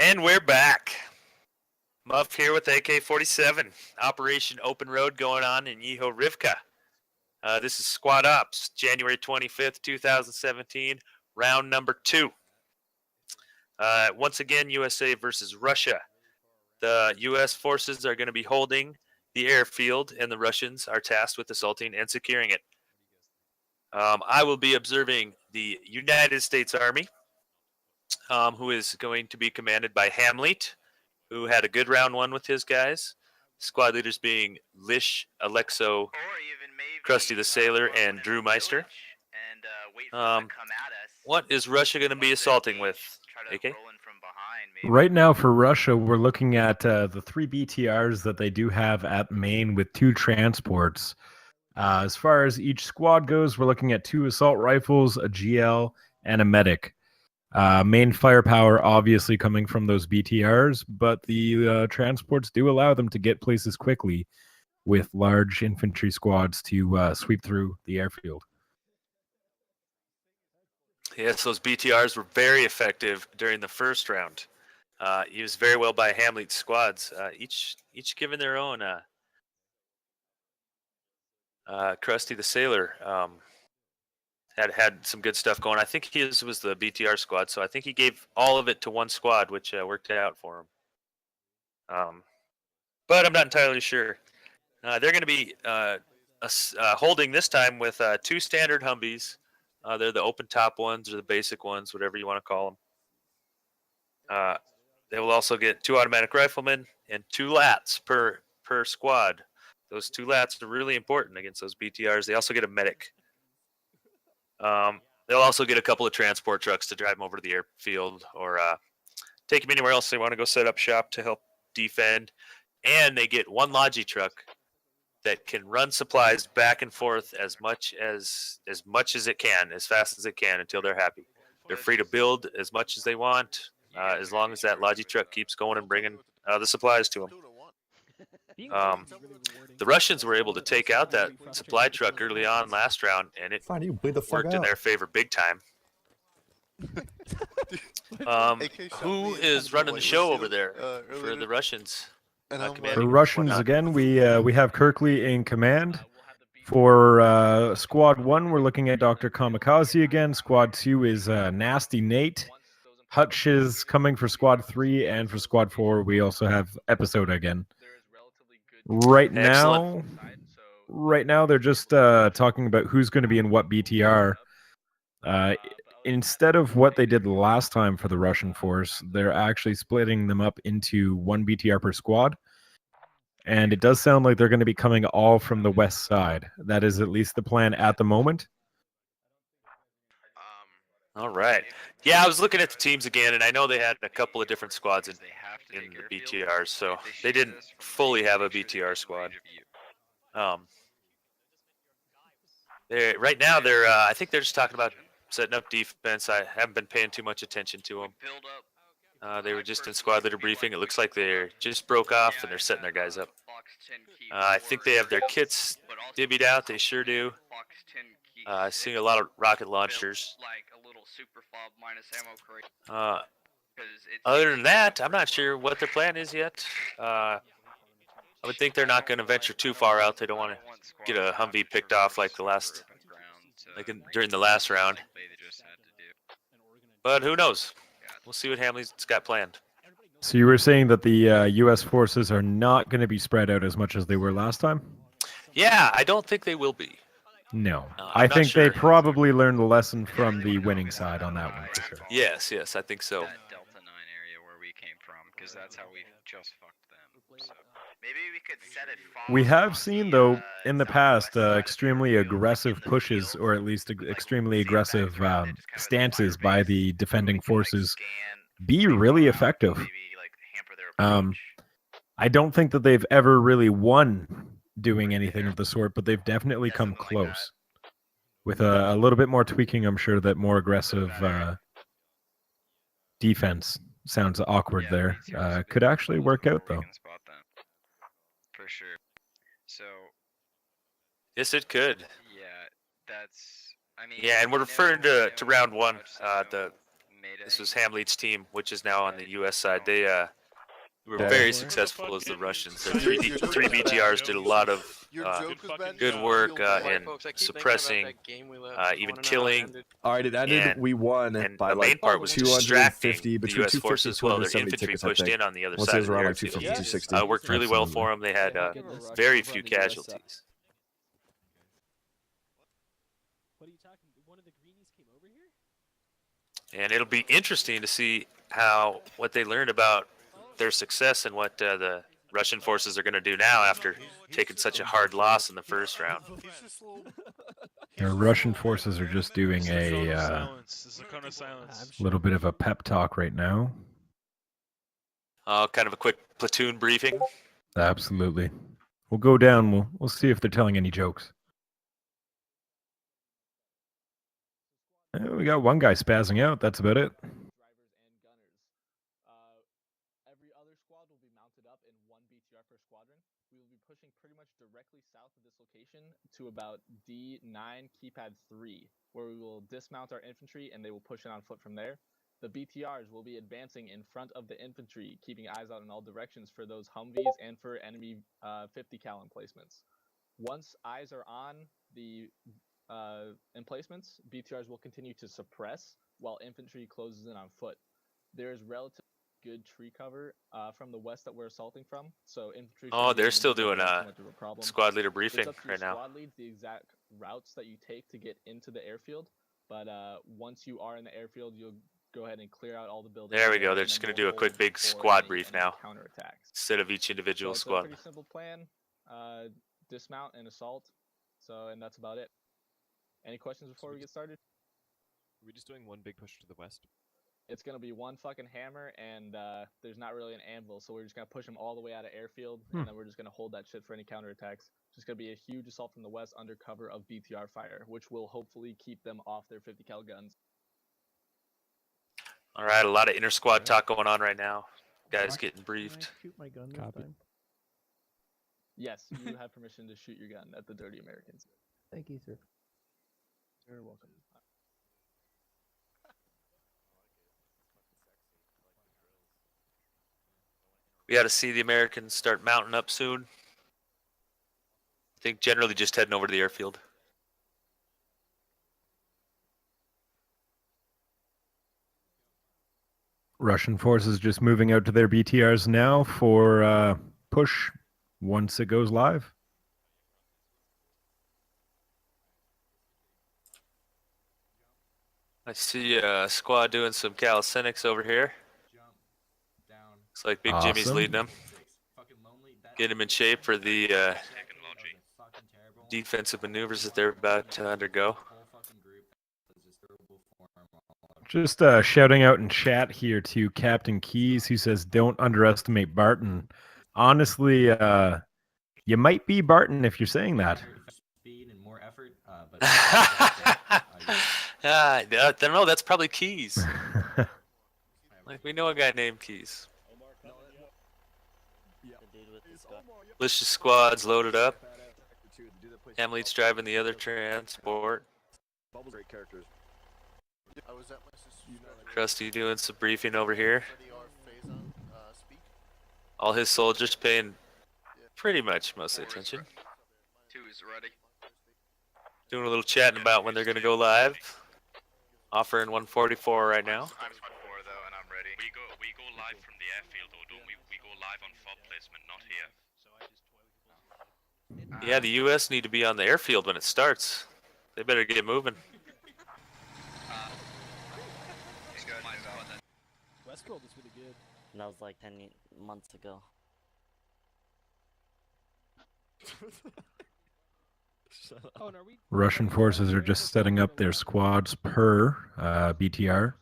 And we're back. Muff here with AK-47. Operation Open Road going on in Yeho Rivka. This is Squad Ops, January 25th, 2017, round number 2. Once again, USA versus Russia. The U.S. forces are going to be holding the airfield, and the Russians are tasked with assaulting and securing it. I will be observing the United States Army, who is going to be commanded by Hamlet, who had a good round 1 with his guys. Squad leaders being Lish, Alexo, Krusty the Sailor, and Drew Meister. What is Russia going to be assaulting with, AK? Right now for Russia, we're looking at the 3 BTRs that they do have at Maine with 2 transports. As far as each squad goes, we're looking at 2 assault rifles, a GL, and a medic. Main firepower obviously coming from those BTRs, but the transports do allow them to get places quickly with large infantry squads to sweep through the airfield. Yes, those BTRs were very effective during the first round. Used very well by Hamlet's squads, each given their own. Krusty the Sailor had some good stuff going. I think his was the BTR squad, so I think he gave all of it to one squad, which worked out for him. But I'm not entirely sure. They're going to be holding this time with 2 standard Humvees. They're the open top ones or the basic ones, whatever you want to call them. They will also get 2 automatic riflemen and 2 LATs per squad. Those 2 LATs are really important against those BTRs. They also get a medic. They'll also get a couple of transport trucks to drive them over to the airfield or take them anywhere else they want to go set up shop to help defend. And they get 1 Logi truck that can run supplies back and forth as much as it can, as fast as it can until they're happy. They're free to build as much as they want, as long as that Logi truck keeps going and bringing the supplies to them. The Russians were able to take out that supply truck early on last round, and it worked in their favor big time. Who is running the show over there for the Russians? For Russians, again, we have Kirkley in command. For Squad 1, we're looking at Dr. Kamikaze again. Squad 2 is Nasty Nate. Hutch is coming for Squad 3, and for Squad 4, we also have Episode again. Right now, they're just talking about who's going to be in what BTR. Instead of what they did last time for the Russian force, they're actually splitting them up into 1 BTR per squad. And it does sound like they're going to be coming all from the west side. That is at least the plan at the moment. All right. Yeah, I was looking at the teams again, and I know they had a couple of different squads in the BTRs, so they didn't fully have a BTR squad. Right now, I think they're just talking about setting up defense. I haven't been paying too much attention to them. They were just in squad leader briefing. It looks like they just broke off, and they're setting their guys up. I think they have their kits divvied out. They sure do. Seeing a lot of rocket launchers. Other than that, I'm not sure what their plan is yet. I would think they're not going to venture too far out. They don't want to get a Humvee picked off like during the last round. But who knows? We'll see what Hamley's got planned. So you were saying that the U.S. forces are not going to be spread out as much as they were last time? Yeah, I don't think they will be. No. I think they probably learned the lesson from the winning side on that one, for sure. Yes, I think so. That Delta 9 area where we came from, because that's how we just fucked them. So. Maybe we could set it. We have seen, though, in the past, extremely aggressive pushes, or at least extremely aggressive stances by the defending forces be really effective. I don't think that they've ever really won doing anything of the sort, but they've definitely come close. With a little bit more tweaking, I'm sure that more aggressive defense sounds awkward there. Could actually work out, though. For sure. So. Yes, it could. Yeah, that's. I mean. Yeah, and we're referring to round 1. The This was Hamleet's team, which is now on the U.S. side. They were Yeah. very successful as the Russians. Their three BTRs did a lot of good work in suppressing, even killing. All right, it ended. And- We won And by the main like part was 250 distracting the between U.S. 250 forces while their 270 infantry tickets, I pushed think. in on the other Let's side say of it's the around like airfield. 250, 260. Worked really well Absolutely. for them. They had very few casualties. What are you talking? One of the greenies came over here? And it'll be interesting to see what they learned about their success and what the Russian forces are going to do now after taking such a hard loss in the first round. The Russian forces are just doing a little bit of a pep talk right now. Kind of a quick platoon briefing. Absolutely. We'll go down. We'll see if they're telling any jokes. We got one guy spazzing out. That's about it. Drivers and gunners. Every other squad will be mounted up in one BTR per squadron. We will be pushing pretty much directly south of this location to about D9 keypad 3, where we will dismount our infantry and they will push in on foot from there. The BTRs will be advancing in front of the infantry, keeping eyes out in all directions for those Humvees and for enemy 50 cal emplacements. Once eyes are on the emplacements, BTRs will continue to suppress while infantry closes in on foot. There is relatively good tree cover from the west that we're assaulting from, so infantry. Oh, they're still doing doing much of a problem. Squad leader It's briefing up to your right now. squad leads the exact routes that you take to get into the airfield, but once you are in the airfield, you'll go ahead and clear out all the buildings. There we go. and They're then just going to we'll do a quick hold big for squad any brief enemy now counterattacks. instead of each individual So it's a squad. pretty simple plan. Dismount and assault. And that's about it. Any questions before we get started? Are we just doing one big push to the west? It's gonna be one fucking hammer, and there's not really an anvil, so we're just gonna push them all the way out of airfield, and then we're just gonna hold that shit for any counterattacks. Just gonna be a huge assault from the west under cover of BTR fire, which will hopefully keep them off their 50 cal guns. All right, a lot of inter squad talk going on right now. Guys getting briefed. Shoot my gun Copy. this time. Yes, you have permission to shoot your gun at the Dirty Americans. Thank you, sir. You're welcome. We got to see the Americans start mounting up soon. I think generally just heading over to the airfield. Russian forces just moving out to their BTRs now for push once it goes live. I see a squad doing some calisthenics over here. Looks like Big Jimmy's Awesome. leading them. Get him in shape for the defensive maneuvers that they're about to undergo. Just shouting out in chat here to Captain Keys, who says, "Don't underestimate Barton." Honestly, you might be Barton if you're saying that. Speed and more effort, but I don't know. That's probably Keys. Like we know a guy named Keys. Malicious squads loaded up. Hamleet's driving the other transport. Great characters. Krusty doing some briefing over here. All his soldiers paying pretty much mostly attention. Two is ready. Doing a little chatting about when they're going to go live. Offering 144 right now. I'm 4 though, and I'm ready. We go live from the airfield, though, don't we? We go live on FOB placement, not here. Yeah, the U.S. need to be on the airfield when it starts. They better get moving. He's good. He's out. Westworld is really good. That was like 10 months ago. Oh, and are we? Russian forces are just setting up their squads per BTR.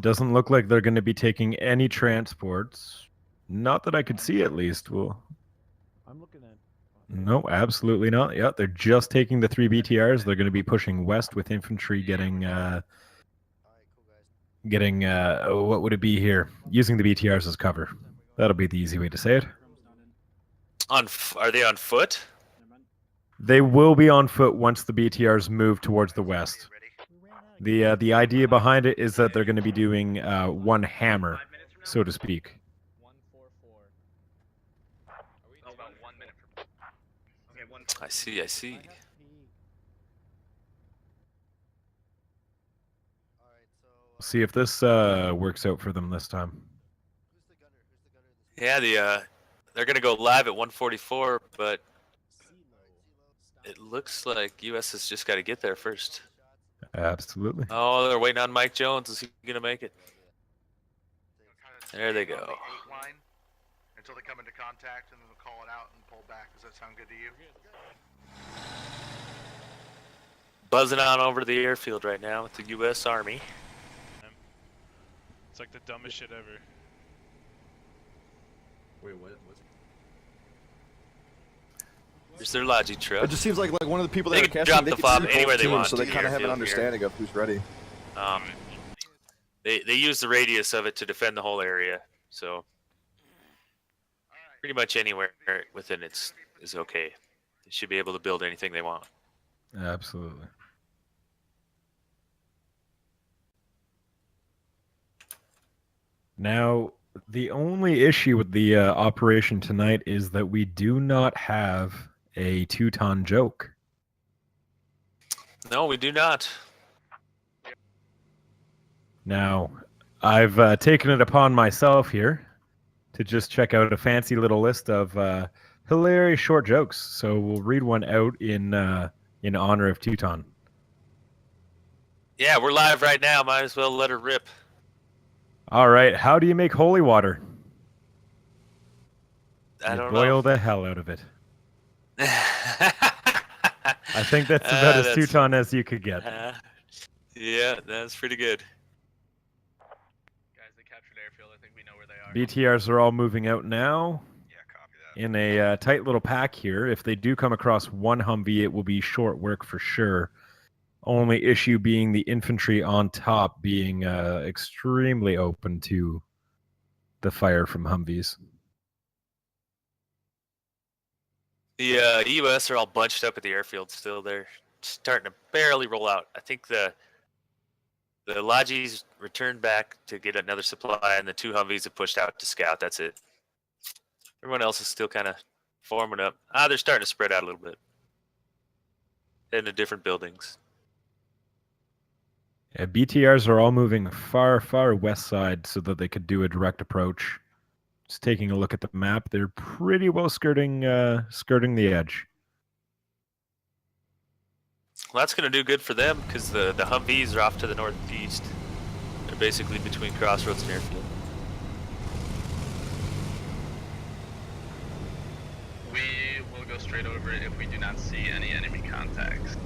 Doesn't look like they're going to be taking any transports. Not that I could see, at least. Well, I'm looking at. no, absolutely not. Yeah, they're just taking the 3 BTRs. They're going to be pushing west with infantry getting what would it be here? Using the BTRs as cover. That'll be the easy way to say it. Are they on foot? They will be on foot once the BTRs move towards the west. The idea behind it is that they're going to be doing one hammer, so to speak. 144. Oh, about 1 minute from. Okay, one. I see. I see. See if this works out for them this time. Yeah, they're gonna go live at 144, but it looks like US has just got to get there first. Absolutely. Oh, they're waiting on Mike Jones. Is he gonna make it? There they go. On the 8 line until they come into contact, and then they'll call it out and pull back. Does that sound good to you? Buzzing on over to the airfield right now with the US Army. It's like the dumbest shit ever. Wait, what? There's their Logi truck. It just seems like one of the people They that are can casting, drop they the can fob see both anywhere they teams, want so they to kind of have an airfield here. understanding of who's ready. They use the radius of it to defend the whole area, so pretty much anywhere within it is okay. They should be able to build anything they want. Absolutely. Now, the only issue with the operation tonight is that we do not have a Teuton joke. No, we do not. Now, I've taken it upon myself here to just check out a fancy little list of hilarious short jokes. So we'll read one out in honor of Teuton. Yeah, we're live right now. Might as well let her rip. All right, how do you make holy water? I You don't boil know. the hell out of it. I think that's about as Teuton as you could get. Yeah, that's pretty good. Guys, they captured airfield. I think we know where they are. BTRs are all moving out now Yeah, copy that. in a tight little pack here. If they do come across one Humvee, it will be short work for sure. Only issue being the infantry on top being extremely open to the fire from Humvees. The US are all bunched up at the airfield still. They're starting to barely roll out. I think the Logis returned back to get another supply, and the 2 Humvees have pushed out to scout. That's it. Everyone else is still kind of forming up. They're starting to spread out a little bit into different buildings. Yeah, BTRs are all moving far, far west side so that they could do a direct approach. Just taking a look at the map, they're pretty well skirting the edge. Well, that's going to do good for them because the Humvees are off to the northeast. They're basically between Crossroads and Airfield. We will go straight over it if we do not see any enemy contacts.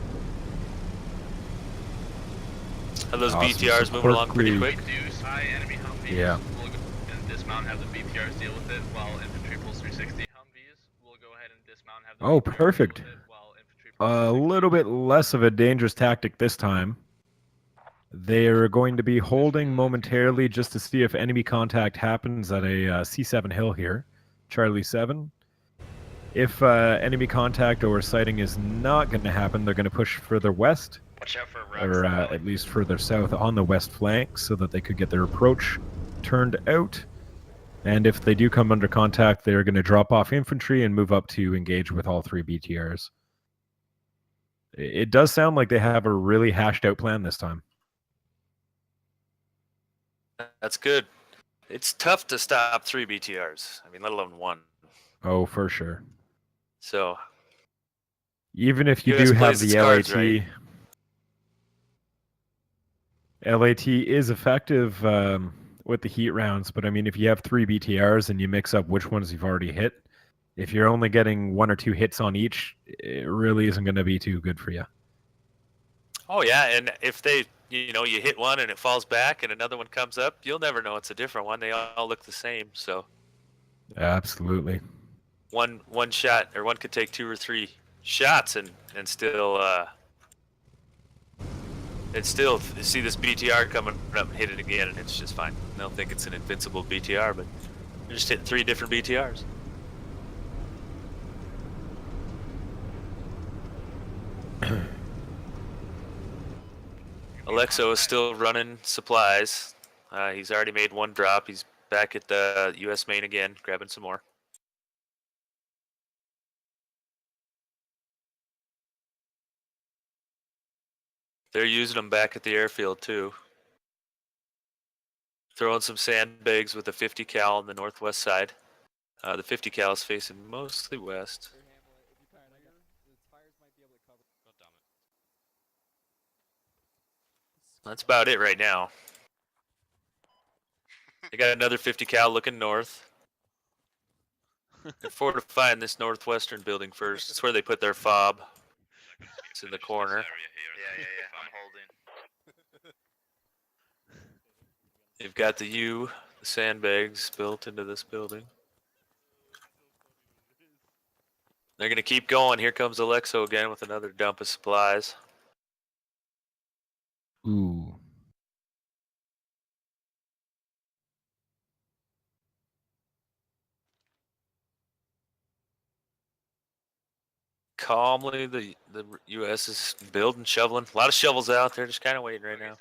Are those Awesome. BTRs So moving along pretty quickly- quick? We do spy enemy Humvees. Yeah. We'll go and dismount, have the BTRs deal with it while infantry pulls 360 Humvees. We'll go ahead and dismount, have the Oh, BTRs perfect. deal with it while infantry pulls A 360. little bit less of a dangerous tactic this time. They are going to be holding momentarily just to see if enemy contact happens at a C7 hill here, Charlie 7. If enemy contact or sighting is not going to happen, they're going to push further west, Watch out for or at least further south on the west flank, so that they could get their approach turned out. And if they do come under contact, they're going to drop off infantry and move up to engage with all 3 BTRs. It does sound like they have a really hashed out plan this time. That's good. It's tough to stop 3 BTRs. I mean, let alone 1. Oh, for sure. So Even if you US do have plays the its cards LAT, right. LAT is effective with the heat rounds, but I mean, if you have 3 BTRs and you mix up which ones you've already hit, if you're only getting 1 or 2 hits on each, it really isn't going to be too good for you. Oh yeah, and if they, you hit one and it falls back and another one comes up, you'll never know it's a different one. They all look the same. So Absolutely. one shot, or one could take 2 or 3 shots and still see this BTR coming up and hit it again, and it's just fine. They'll think it's an invincible BTR, but they're just hitting 3 different BTRs. Alexo is still running supplies. He's already made one drop. He's back at the U.S. main again, grabbing some more. They're using them back at the airfield too. Throwing some sandbags with a 50 cal on the northwest side. The 50 cal is facing mostly west. That's about it right now. They got another 50 cal looking north. They're fortifying this northwestern building first. It's where they put their fob. It's in the corner. Yeah. I'm holding. They've got the sandbags built into this building. They're going to keep going. Here comes Alexo again with another dump of supplies. Ooh. Calmly, the U.S. is building, shoveling. A lot of shovels out there, just kind of waiting right now.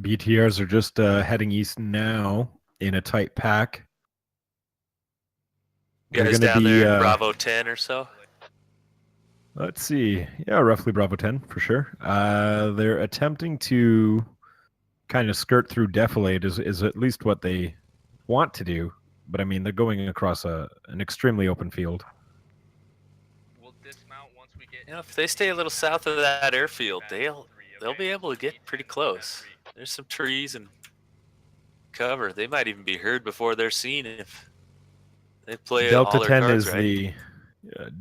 BTRs are just heading east now in a tight pack. You They're guys gonna down be, there in Bravo 10 or so? Let's see. Yeah, roughly Bravo 10 for sure. They're attempting to kind of skirt through Defilade is at least what they want to do. But I mean, they're going across an extremely open field. We'll dismount once we get. You know, if they stay a little south of that airfield, they'll be able to get pretty close. There's some trees and cover. They might even be heard before they're seen if they play Delta all their 10 cards is right.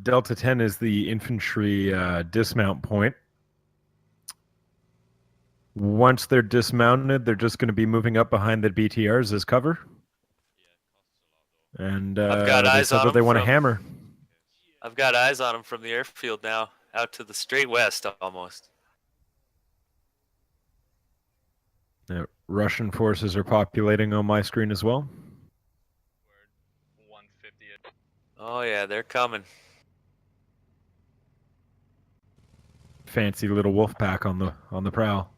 Delta 10 is the infantry dismount point. Once they're dismounted, they're just going to be moving up behind the BTRs as cover. And I've got they eyes said on that they them want to from- hammer. I've got eyes on them from the airfield now, out to the straight west almost. Russian forces are populating on my screen as well. 150. Oh yeah, they're coming. Fancy little wolf pack on the prowl.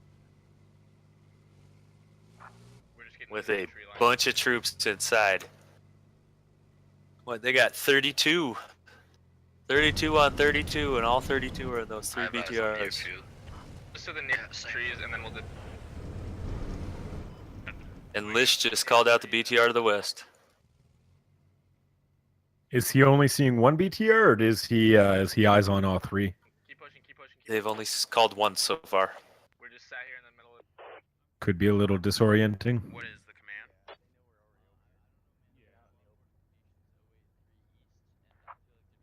With a bunch of troops inside. What, they got 32. 32 on 32, and all 32 are those three BTRs. Just to the nearest trees, and then we'll. And Lish just called out the BTR to the west. Is he only seeing one BTR, or is he eyes on all three? Keep pushing. They've only called one so far. We're just sat here in the middle of. Could be a little disorienting. What is the command?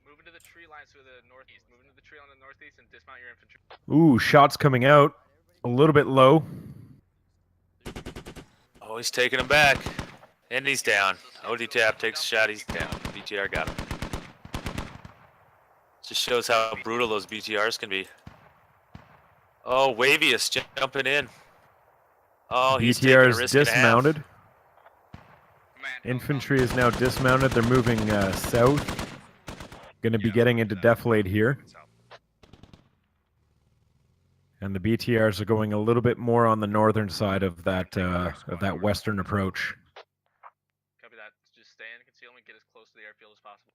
Move into the tree lines to the northeast. Move into the tree line to the northeast and dismount your infantry. Ooh, shots coming out. A little bit low. Oh, he's taking him back. And he's down. OD tap takes a shot, he's down. BTR got him. Just shows how brutal those BTRs can be. Oh, Wavius jumping in. Oh, he's taking a BTR is risk and a half. dismounted. Infantry is now dismounted. They're moving south. Going to be getting into Defilade here. And the BTRs are going a little bit more on the northern side of that western approach. Copy that. Just stay in concealment, get as close to the airfield as possible.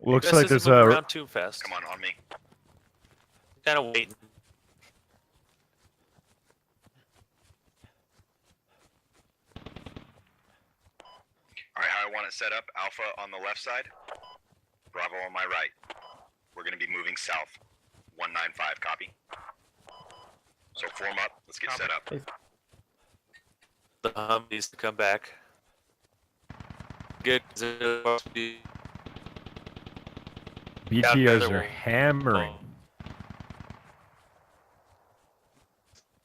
Looks This like isn't there's moving a around too fast. Come on me. Kind of waiting. Alright, how I want it set up. Alpha on the left side. Bravo on my right. We're going to be moving south. 195, copy. So form up. Let's get set up. The hum needs to come back. Good. BTRs are hammering.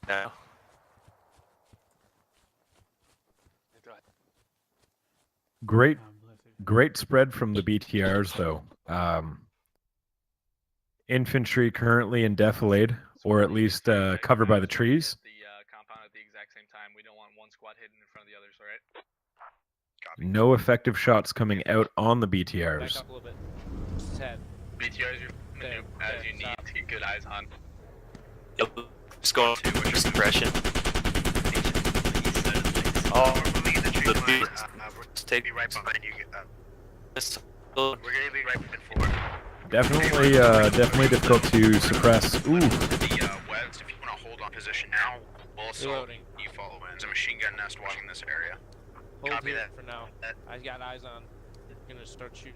Now. Great spread from the BTRs though. Infantry currently in Defilade, or at least covered by the trees. The compound at the exact same time. We don't want one squad hidden in front of the others, alright? No effective shots coming out on the Back BTRs. up a little bit. 10. BTRs, you're as you need to get good eyes on. Yep. Just going through suppression. Oh, the beat. Take right behind you. this. We're gonna be right before. Definitely difficult to suppress. Ooh, To the west, if you want to hold on position now, we'll assault. Reloading. You follow in. There's a machine gun nest watching this area. Hold Copy here that. for now. I got eyes on. You're gonna start shooting.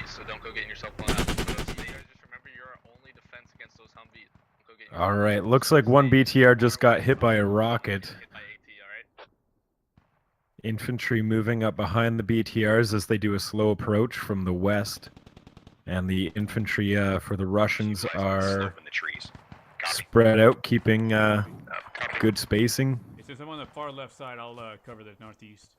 So don't go getting yourself blown up. Just remember you're our only defense against those Humvees. Don't go getting yourself all right. Looks like one BTR just got hit by a rocket. hit by AT, alright? Infantry moving up behind the BTRs as they do a slow approach from the west. And the infantry for the Russians are In the trees. Copy. spread out, keeping Copy. good spacing. If I'm on the far left side, I'll cover the northeast.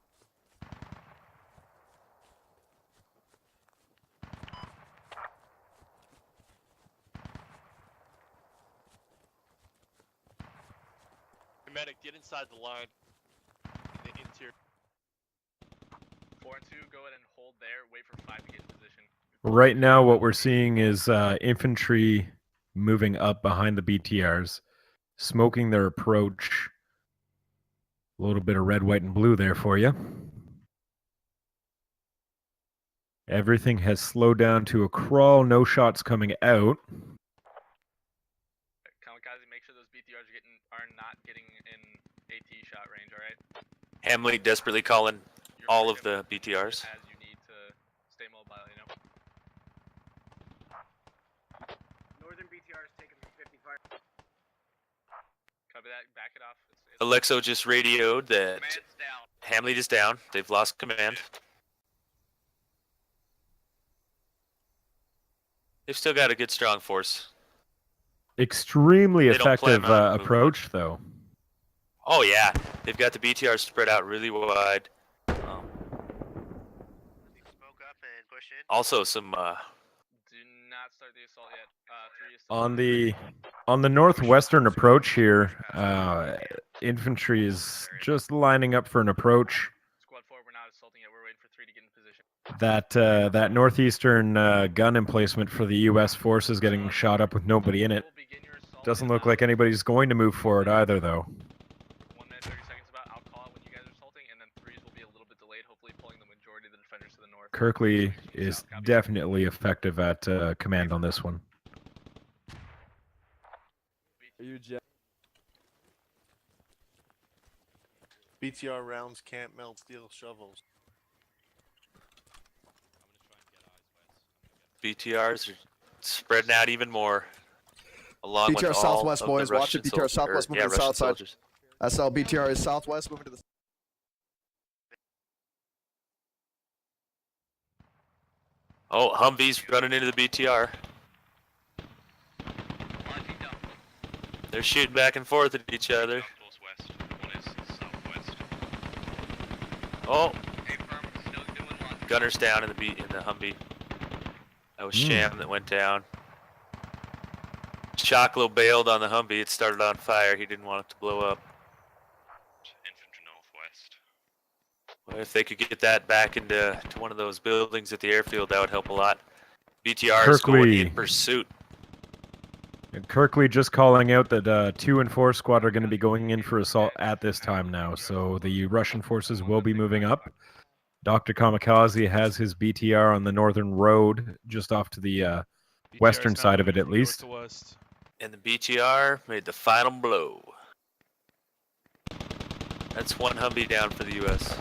Medic, get inside the line. In the interior. 4 and 2, go ahead and hold there. Wait for 5 to get in position. Right now, what we're seeing is infantry moving up behind the BTRs, smoking their approach. A little bit of red, white, and blue there for you. Everything has slowed down to a crawl. No shots coming out. Kamikaze, make sure those BTRs are not getting in AT shot range, alright? Hamley desperately calling You're all of freedom the BTRs. as you need to stay mobile, you know? Northern BTR is taking 55. Copy that, back it off. Alexo just radioed that Command's down. Hamley is down. They've lost command. They've still got a good strong force. Extremely They don't plan effective on moving. approach, though. Oh yeah, they've got the BTRs spread out really wide. Smoke up and push in. Also some Do not start the assault yet. 3 is still On the northwestern approach here, infantry is just lining up for an approach. Squad 4, we're not assaulting yet. We're waiting for 3 to get in position. That northeastern gun emplacement for the U.S. forces getting shot up with nobody in it. We'll begin your assault Doesn't in, look like anybody's going to move forward either, though. 1 minute, 30 seconds about. I'll call it when you guys are assaulting, and then 3s will be a little bit delayed, hopefully pulling the majority of the defenders to the north. Kirkley is definitely effective at command on this one. BTR rounds can't melt steel shovels. BTRs are spreading out even more. Along BTR with all southwest, of boys. the Watch it. Russian BTR soldiers- southwest, or, moving yeah, to the Russian south side. soldiers. SL BTR is southwest, moving to the. Oh, Humvee's running into the BTR. They're shooting back and forth at each other. Northwest. One is southwest. Oh, gunner's down in the Humvee. That was Sham that went down. Choclo bailed on the Humvee. It started on fire. He didn't want it to blow up. Infantry northwest. Well, if they could get that back into one of those buildings at the airfield, that would help a lot. BTR is going in pursuit. And Kirkley just calling out that 2 and 4 squad are going to be going in for assault at this time now. So the Russian forces will be moving up. Dr. Kamikaze has his BTR on the northern road, just off to the western side of it at least. And the BTR made the final blow. That's one Humvee down for the U.S.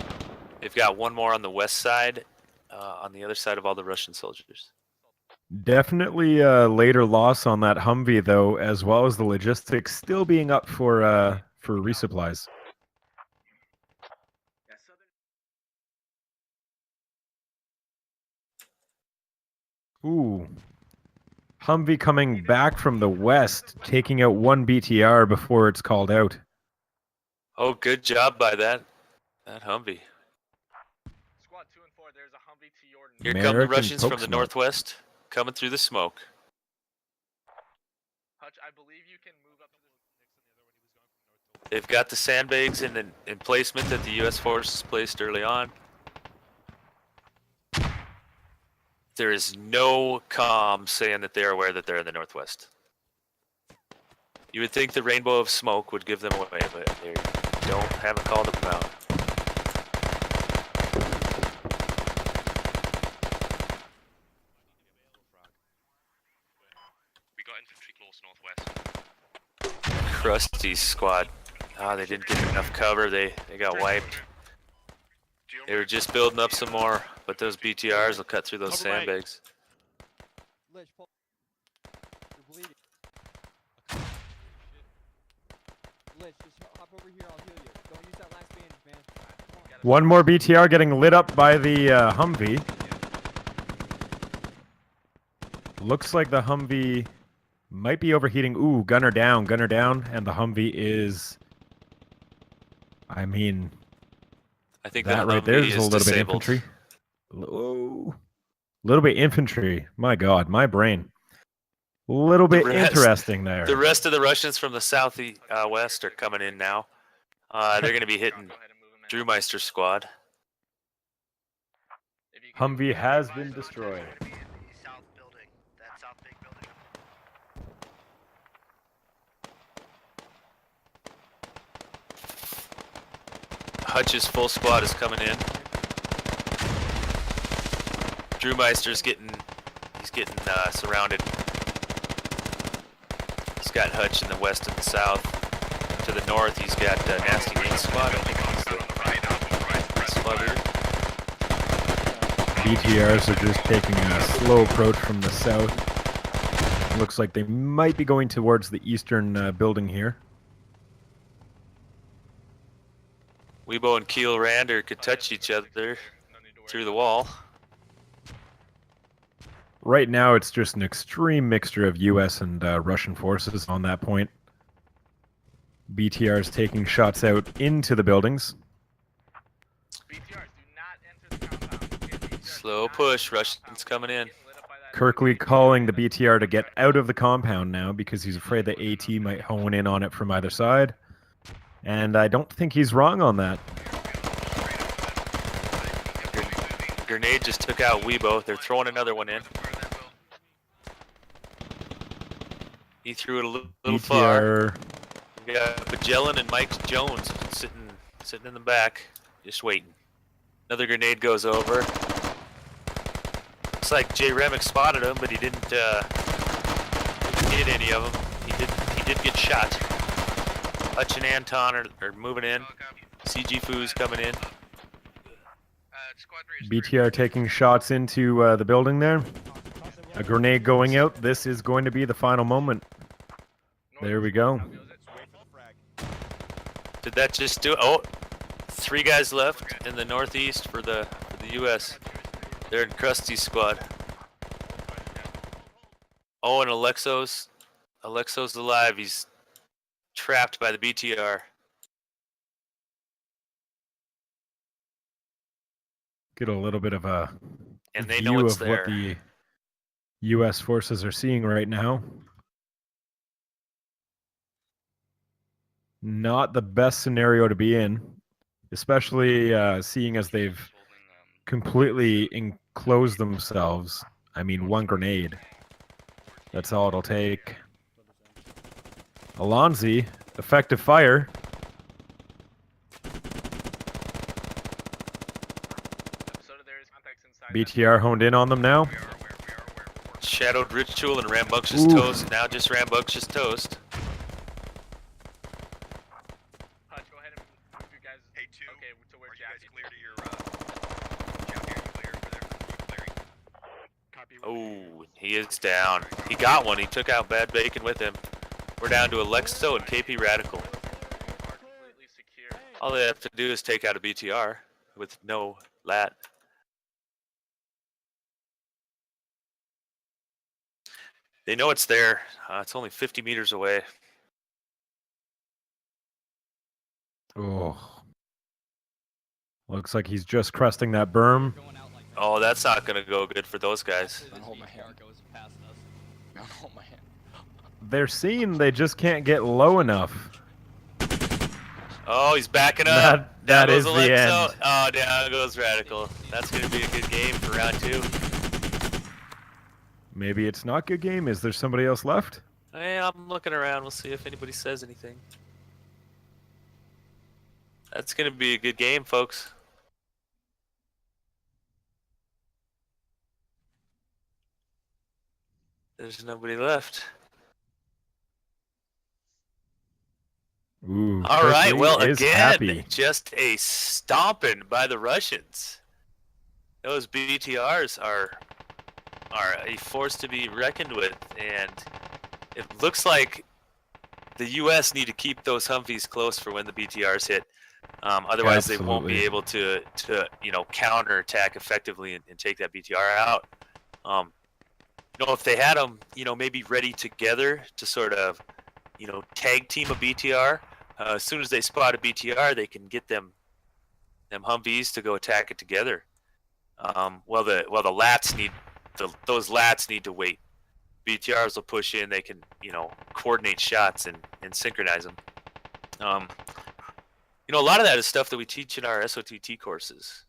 They've got one more on the west side, on the other side of all the Russian soldiers. Definitely a later loss on that Humvee, though, as well as the logistics still being up for resupplies. Ooh. Humvee coming back from the west, taking out one BTR before it's called out. Oh, good job by that Humvee. Squad 2 and 4, there's a Humvee to your Here come the Russians from the northwest, coming through the smoke. Hutch, I believe you can move up to the. They've got the sandbags in placement that the U.S. forces placed early on. There is no comm saying that they're aware that they're in the northwest. You would think the rainbow of smoke would give them away, but they haven't called them out. We got infantry close northwest. Krusty's squad. They didn't get enough cover. They got wiped. They were just building up some more, but those BTRs will cut through those sandbags. Lich, pull. You're bleeding. Lich, just hop over here. I'll heal you. Don't use that last bandage, man. One more BTR getting lit up by the Humvee. Looks like the Humvee might be overheating. Ooh, gunner down, and the Humvee is... I mean... I think that the right there Humvee is a is little disabled. bit infantry. Oh, little bit infantry. My God, my brain. Little bit interesting there. The rest of the Russians from the southeast west are coming in now. They're going to be hitting Drewmeister's squad. Humvee has been destroyed. South building. That south big building. Hutch's full squad is coming in. Drewmeister's getting surrounded. He's got Hutch in the west and the south. To the north, he's got Nasty Nate's squad. I think he's the squad leader. BTRs are just taking a slow approach from the south. Looks like they might be going towards the eastern building here. Weibo and Keel Rander could touch each other through the wall. Right now, it's just an extreme mixture of U.S. and Russian forces on that point. BTRs taking shots out into the buildings. Slow push, Russians coming in. Kirkley calling the BTR to get out of the compound now because he's afraid the AT might hone in on it from either side. And I don't think he's wrong on that. Grenade just took out Weibo. They're throwing another one in. He threw it a little far. We got Magellan and Mike Jones sitting in the back, just waiting. Another grenade goes over. Looks like Jay Remick spotted him, but he didn't hit any of them. He did get shot. Hutch and Anton are moving in. CG Foo's coming in. BTR taking shots into the building there. A grenade going out. This is going to be the final moment. There we go. Did that just do it? Oh, 3 guys left in the northeast for the U.S. They're in Krusty's squad. Oh, and Alexo's alive. He's trapped by the BTR. Get a little bit of a And they view know it's of what there. the U.S. forces are seeing right now. Not the best scenario to be in, especially seeing as they've completely enclosed themselves. I mean, one grenade. That's all it'll take. Alonzi, effective fire. BTR honed in on them now. Shadowed Ritual and Rambunctious Ooh. Toast. Now just Rambunctious Toast. Hutch, go ahead and move you guys. Hey, 2. Okay, to where Are you Jack guys is. clear to your clear over there? Clearing. Copy. Oh, he is down. He got one. He took out Bad Bacon with him. We're down to Alexo and KP Radical. Completely secure. All they have to do is take out a BTR with no lat. They know it's there. It's only 50 meters away. Oh. Looks like he's just cresting that berm. Oh, that's not going to go good for those guys. Hold my hand. Goes past us. Hold my hand. They're seeing they just can't get low enough. Oh, he's backing up. That Down is goes the Alexo. end. Oh, down goes Radical. That's going to be a good game for round 2. Maybe it's not good game. Is there somebody else left? Hey, I'm looking around. We'll see if anybody says anything. That's going to be a good game, folks. There's nobody left. Ooh, All right. Kirkley Well, is again, happy. just a stomping by the Russians. Those BTRs are a force to be reckoned with, and it looks like the U.S. need to keep those Humvees close for when the BTRs hit. Otherwise, they won't be able to counterattack effectively and take that BTR out. If they had them, maybe ready together to sort of, tag team a BTR. As soon as they spot a BTR, they can get them Humvees to go attack it together. Well, the lats those lats need to wait. BTRs will push in. They can, coordinate shots and synchronize them. A lot of that is stuff that we teach in our SOTT courses,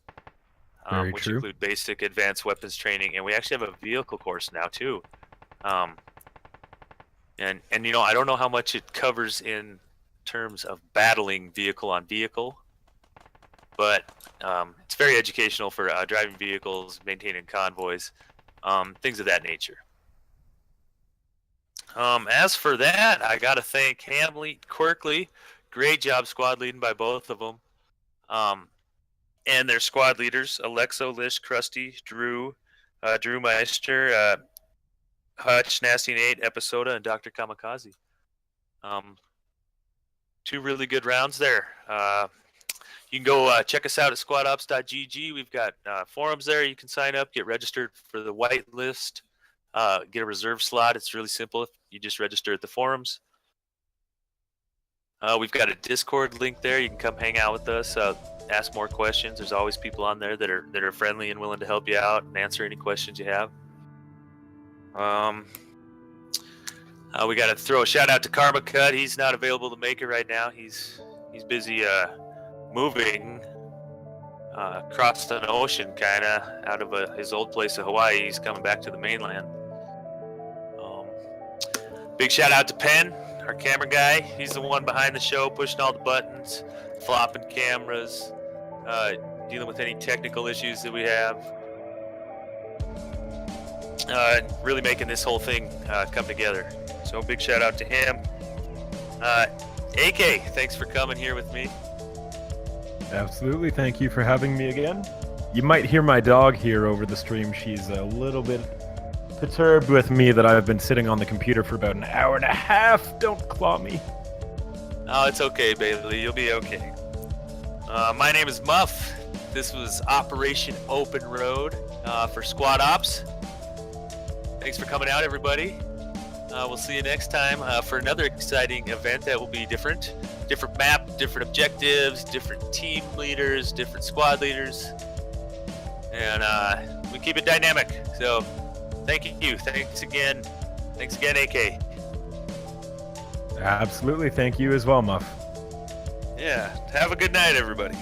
which include basic advanced weapons training, and we actually have a vehicle course now too. And I don't know how much it covers in terms of battling vehicle on vehicle, but it's very educational for driving vehicles, maintaining convoys, things of that nature. As for that, I got to thank Hamley, Quirkley. Great job squad leading by both of them. And their squad leaders, Alexo, Lish, Krusty, Drew Meister, Hutch, Nasty Nate, Episoda, and Dr. Kamikaze. 2 really good rounds there. You can go check us out at squadops.gg. We've got forums there. You can sign up, get registered for the white list, get a reserve slot. It's really simple. You just register at the forums. We've got a Discord link there. You can come hang out with us, ask more questions. There's always people on there that are friendly and willing to help you out and answer any questions you have. We got to throw a shout out to Karma Cut. He's not available to make it right now. He's busy moving across an ocean, kind of out of his old place in Hawaii. He's coming back to the mainland. Big shout out to Penn, our camera guy. He's the one behind the show, pushing all the buttons, flopping cameras, dealing with any technical issues that we have. Really making this whole thing come together. So big shout out to him. AK, thanks for coming here with me. Absolutely. Thank you for having me again. You might hear my dog here over the stream. She's a little bit perturbed with me that I've been sitting on the computer for about an hour and a half. Don't claw me. Oh, it's okay, Bailey. You'll be okay. My name is Muff. This was Operation Open Road for Squad Ops. Thanks for coming out, everybody. We'll see you next time for another exciting event that will be different. Different map, different objectives, different team leaders, different squad leaders. And we keep it dynamic. So thank you. Thanks again. Thanks again, AK. Absolutely. Thank you as well, Muff. Yeah. Have a good night, everybody.